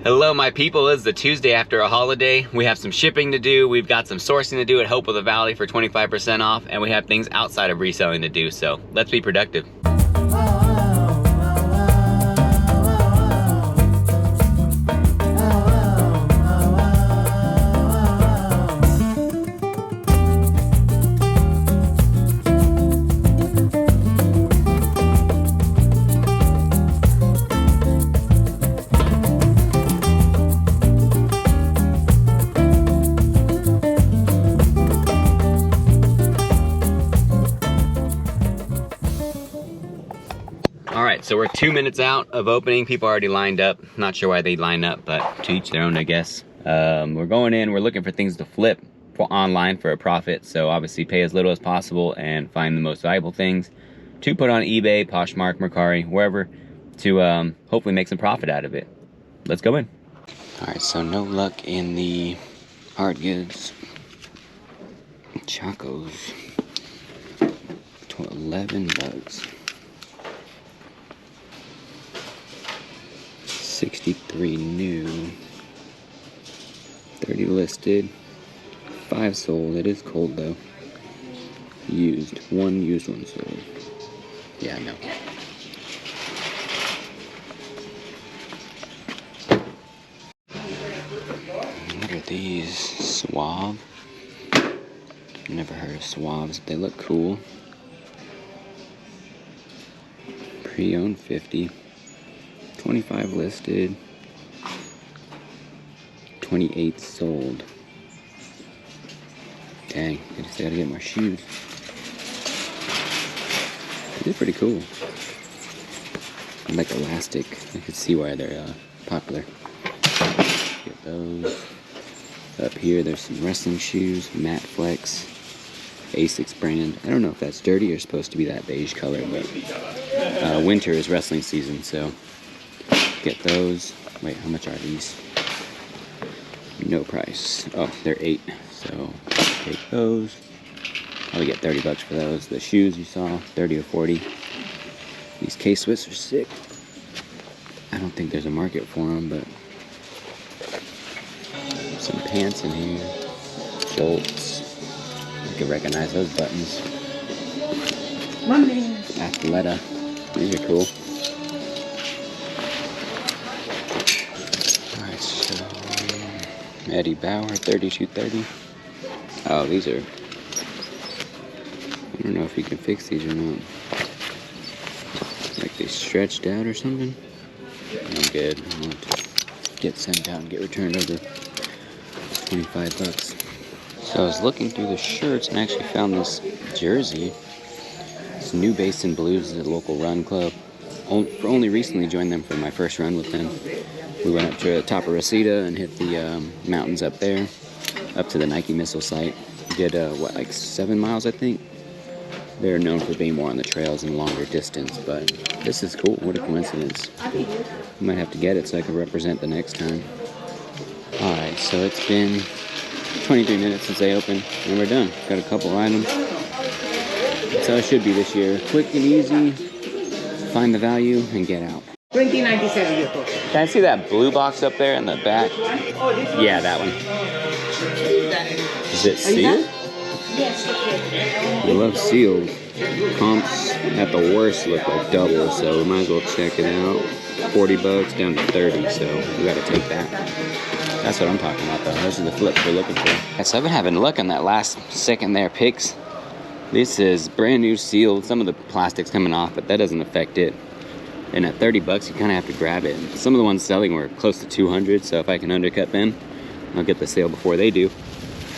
Hello my people, it's the Tuesday after a holiday. We have some shipping to do, we've got some sourcing to do at Hope of the Valley for 25% off, and we have things outside of reselling to do, so let's be productive. Alright, so we're 2 minutes out of opening. People already lined up. Not sure why they line up, but to each their own, I guess. We're going in, we're looking for things to flip online for a profit. So obviously pay as little as possible and find the most valuable things to put on eBay, Poshmark, Mercari, wherever, to hopefully make some profit out of it. Let's go in. Alright, so no luck in the hard goods. Chacos. 11 bucks. 63 new, 30 listed, 5 sold. It is cold though. Used, one used, one sold. Yeah, no. What are these? Suave? Never heard of Suaves. They look cool. Pre-owned 50. 25 listed, 28 sold. Dang, I just gotta get more shoes. They're pretty cool. I like elastic. I can see why they're popular. Get those. Up here, there's some wrestling shoes, Matte Flex, Asics brand. I don't know if that's dirty or supposed to be that beige color, but winter is wrestling season, so get those. Wait, how much are these? No price. Oh, they're 8. So take those. Probably get 30 bucks for those. The shoes you saw, 30 or 40. These K-Swiss are sick. I don't think there's a market for them, but some pants in here. Bolts. I can recognize those buttons. Athleta. These are cool. Eddie Bauer, 3230. Oh, these are... I don't know if you can fix these or not. Like they stretched out or something. I'm good. I want to get sent out and get returned over 25 bucks. So I was looking through the shirts and I actually found this jersey. It's New Basin Blues, is a local run club. Only recently joined them for my first run with them. We went up to the top of Reseda and hit the mountains up there, up to the Nike missile site. Did, what, like 7 miles, I think? They're known for being more on the trails and longer distance, but this is cool. What a coincidence. I might have to get it so I can represent the next time. Alright, so it's been 23 minutes since they opened, and we're done. Got a couple items. That's how it should be this year. Quick and easy, find the value, and get out. $20.97. Can I see that blue box up there in the back? Yeah, that one. Is it sealed? Yes. I love sealed. Comps at the worst look like double, so we might as well check it out. 40 bucks down to 30, so we gotta take that. That's what I'm talking about though. Those are the flips we're looking for. So I've been having a look on that last second there picks. This is brand new sealed. Some of the plastic's coming off, but that doesn't affect it. And at 30 bucks, you kind of have to grab it. Some of the ones selling were close to 200, so if I can undercut them, I'll get the sale before they do.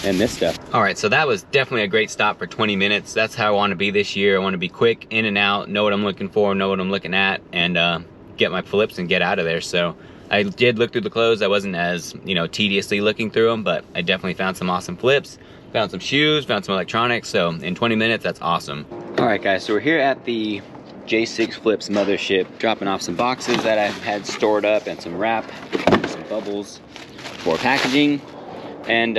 And this stuff. All right, so that was definitely a great stop for 20 minutes. That's how I want to be this year. I want to be quick, in and out, know what I'm looking for, know what I'm looking at, and get my flips and get out of there. So I did look through the clothes. I wasn't as, tediously looking through them, but I definitely found some awesome flips, found some shoes, found some electronics. So in 20 minutes, that's awesome. All right, guys, so we're here at the J6 Flips mothership, dropping off some boxes that I've had stored up and some wrap, some bubbles for packaging, and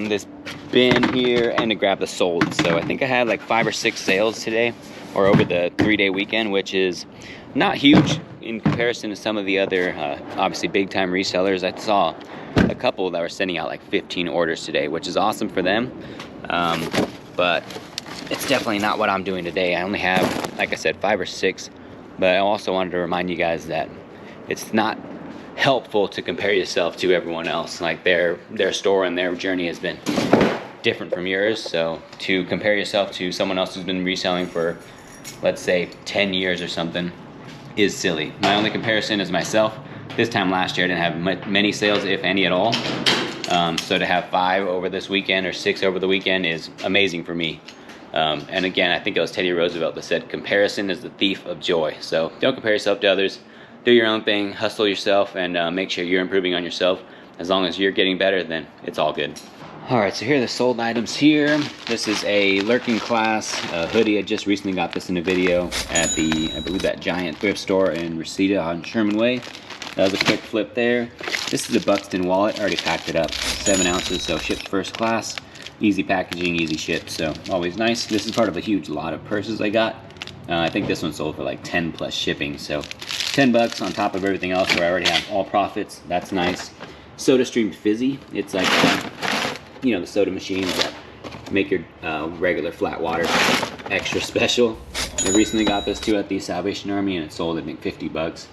this bin here, and to grab the sold. So I think I had like 5 or 6 sales today, or over the 3-day weekend, which is not huge, in comparison to some of the other, obviously big-time resellers, I saw a couple that were sending out like 15 orders today, which is awesome for them. But it's definitely not what I'm doing today. I only have, like I said, 5 or 6. But I also wanted to remind you guys that it's not helpful to compare yourself to everyone else. Like their store and their journey has been different from yours. So to compare yourself to someone else who's been reselling for, let's say, 10 years or something is silly. My only comparison is myself. This time last year I didn't have many sales, if any at all. So to have 5 over this weekend or 6 over the weekend is amazing for me. And again, I think it was Teddy Roosevelt that said, comparison is the thief of joy. So don't compare yourself to others. Do your own thing, hustle yourself, and make sure you're improving on yourself. As long as you're getting better, then it's all good. Alright, so here are the sold items here. This is a Lurking Class hoodie. I just recently got this in a video at the, I believe, that giant thrift store in Reseda on Sherman Way. That was a quick flip there. This is a Buxton wallet. I already packed it up. 7 ounces, so shipped first class. Easy packaging, easy ship, so always nice. This is part of a huge lot of purses I got. I think this one sold for like 10 plus shipping, so 10 bucks on top of everything else where I already have all profits. That's nice. SodaStream Fizzy. It's like, you know, the soda machines that make your regular flat water extra special. I recently got this too at the Salvation Army, and it sold, I think, 50 bucks.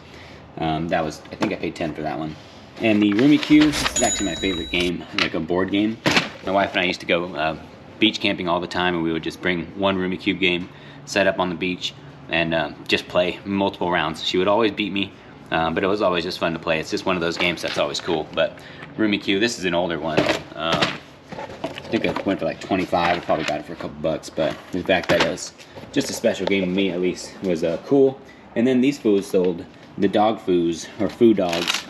That was, I think I paid 10 for that one. And the Rummikub, this is actually my favorite game, like a board game. My wife and I used to go beach camping all the time, and we would just bring one Rummikub game, set up on the beach, and just play multiple rounds. She would always beat me, but it was always just fun to play. It's just one of those games that's always cool. But Rummikub, this is an older one. I think I went for like 25. I probably got it for a couple bucks, but the fact that it was just a special game to me, at least, was cool. And then these foods sold, the dog foos, or foo dogs.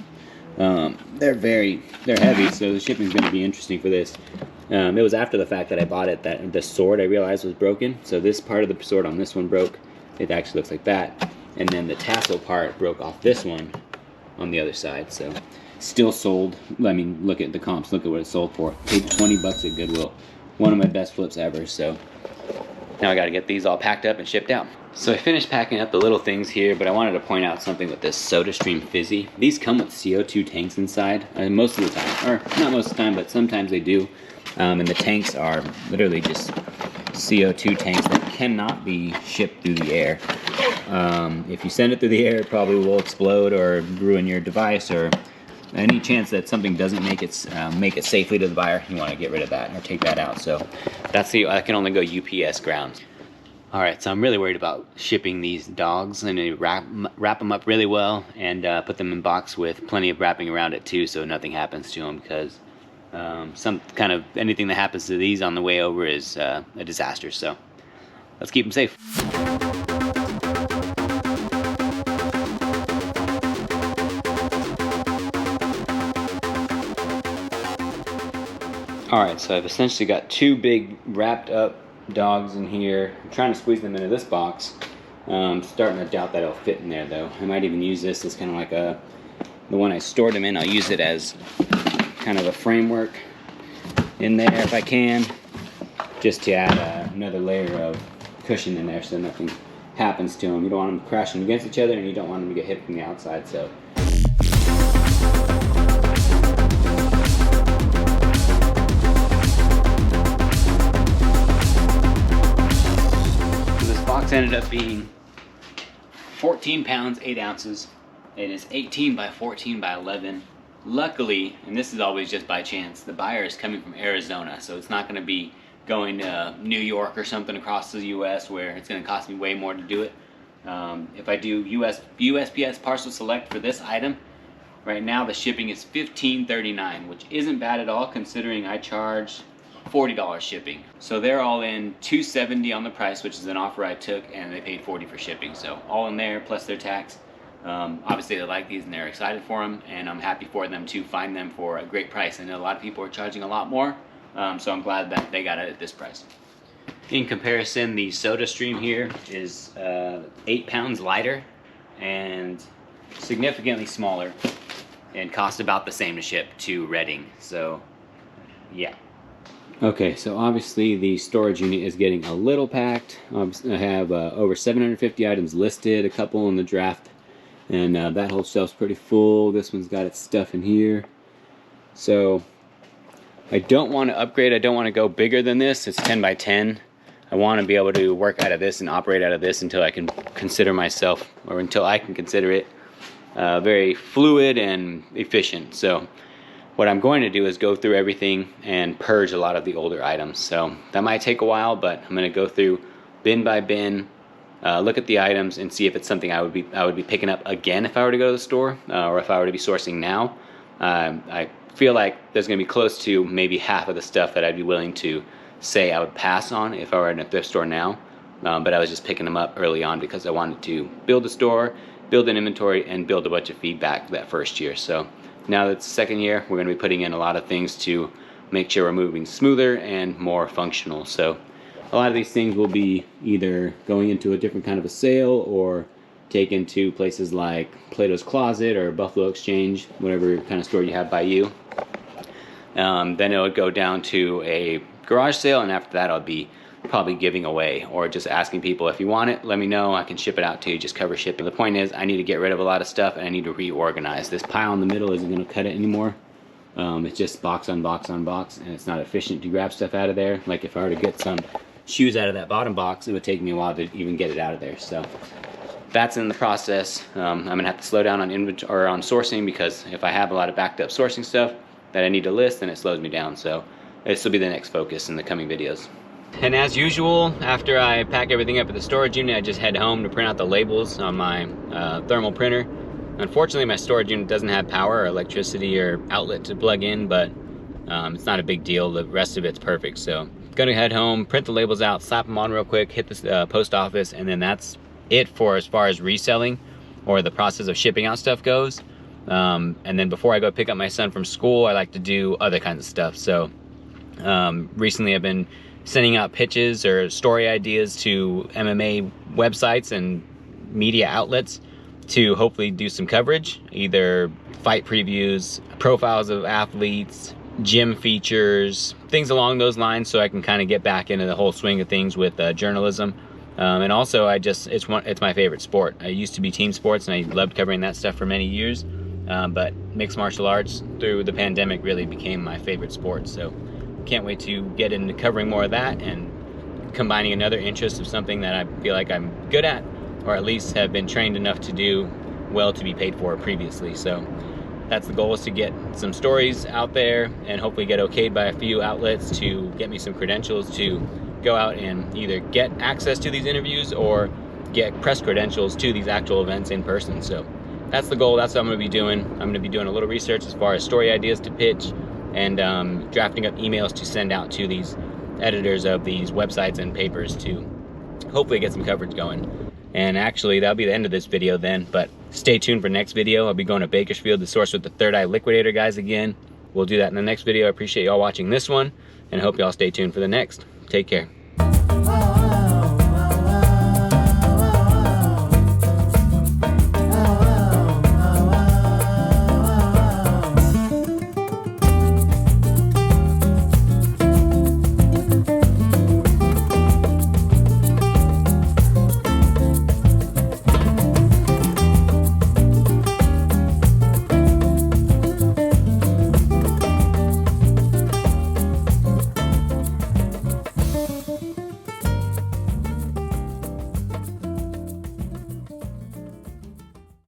They're heavy, so the shipping's going to be interesting for this. It was after the fact that I bought it that the sword I realized was broken. So this part of the sword on this one broke. It actually looks like that. And then the tassel part broke off this one on the other side. So still sold. I mean, look at the comps. Look at what it sold for. Paid 20 bucks at Goodwill. One of my best flips ever. So now I got to get these all packed up and shipped out. So I finished packing up the little things here, but I wanted to point out something with this SodaStream Fizzy. These come with CO2 tanks inside, most of the time, or not most of the time, but sometimes they do. And the tanks are literally just CO2 tanks that cannot be shipped through the air. If you send it through the air, it probably will explode or ruin your device, or any chance that something doesn't make it safely to the buyer, you want to get rid of that or take that out. So that's I can only go UPS ground. Alright, so I'm really worried about shipping these dogs. I need to wrap them up really well and put them in a box with plenty of wrapping around it too, so nothing happens to them, because anything that happens to these on the way over is a disaster. So let's keep them safe. Alright, so I've essentially got 2 big wrapped up dogs in here. I'm trying to squeeze them into this box. I'm starting to doubt that it'll fit in there though. I might even use this as kind of like the one I stored them in. I'll use it as kind of a framework in there if I can, just to add another layer of cushion in there so nothing happens to them. You don't want them crashing against each other, and you don't want them to get hit from the outside. So ended up being 14 pounds 8 ounces. It is 18 by 14 by 11. Luckily, and this is always just by chance, the buyer is coming from Arizona, so it's not going to be going to New York or something across the US where it's going to cost me way more to do it. If I do USPS parcel select for this item, right now the shipping is $15.39, which isn't bad at all considering I charge $40 shipping. So they're all in $270 on the price, which is an offer I took, and they paid $40 for shipping. So all in there plus their tax. Obviously they like these and they're excited for them, and I'm happy for them to find them for a great price. I know a lot of people are charging a lot more, so I'm glad that they got it at this price. In comparison, the SodaStream here is 8 pounds lighter and significantly smaller, and cost about the same to ship to Reading. So yeah. Okay, so obviously the storage unit is getting a little packed. I have over 750 items listed, a couple in the draft And that whole shelf's pretty full. This one's got its stuff in here. So I don't want to upgrade. I don't want to go bigger than this. It's 10 by 10. I want to be able to work out of this and operate out of this until I can consider myself, or until I can consider it very fluid and efficient. So what I'm going to do is go through everything and purge a lot of the older items. So that might take a while, but I'm going to go through bin by bin, look at the items and see if it's something I would be picking up again if I were to go to the store, or if I were to be sourcing now. I feel like there's going to be close to maybe half of the stuff that I'd be willing to say I would pass on if I were in a thrift store now, but I was just picking them up early on because I wanted to build a store, build an inventory, and build a bunch of feedback that first year. So now that it's the second year, we're going to be putting in a lot of things to make sure we're moving smoother and more functional. So a lot of these things will be either going into a different kind of a sale or taken to places like Plato's Closet or Buffalo Exchange, whatever kind of store you have by you. Then it would go down to a garage sale, and after that I'll be probably giving away or just asking people, if you want it, let me know, I can ship it out to you, just cover shipping. The point is I need to get rid of a lot of stuff and I need to reorganize. This pile in the middle isn't going to cut it anymore. It's just box on box on box, and it's not efficient to grab stuff out of there. Like if I were to get some shoes out of that bottom box, it would take me a while to even get it out of there. So that's in the process. I'm gonna have to slow down on inventory or on sourcing, because if I have a lot of backed up sourcing stuff that I need to list, then it slows me down. So this will be the next focus in the coming videos. And as usual, after I pack everything up at the storage unit, I just head home to print out the labels on my thermal printer. Unfortunately, my storage unit doesn't have power or electricity or outlet to plug in, but it's not a big deal. The rest of it's perfect. So gonna head home, print the labels out, slap them on real quick, hit the post office, and then that's it for as far as reselling or the process of shipping out stuff goes. And then before I go pick up my son from school, I like to do other kinds of stuff. So recently I've been sending out pitches or story ideas to MMA websites and media outlets to hopefully do some coverage, either fight previews, profiles of athletes, gym features, things along those lines, so I can kind of get back into the whole swing of things with journalism. And also it's my favorite sport. I used to be team sports and I loved covering that stuff for many years, but mixed martial arts through the pandemic really became my favorite sport. So can't wait to get into covering more of that and combining another interest of something that I feel like I'm good at, or at least have been trained enough to do well to be paid for previously. So that's the goal, is to get some stories out there and hopefully get okayed by a few outlets to get me some credentials to go out and either get access to these interviews or get press credentials to these actual events in person. So that's the goal. That's what I'm going to be doing. I'm going to be doing a little research as far as story ideas to pitch, and drafting up emails to send out to these editors of these websites and papers to hopefully get some coverage going. And actually that'll be the end of this video then, but stay tuned for next video. I'll be going to Bakersfield to source with the Third Eye Liquidator guys again. We'll do that in the next video. I appreciate y'all watching this one, and I hope y'all stay tuned for the next. Take care.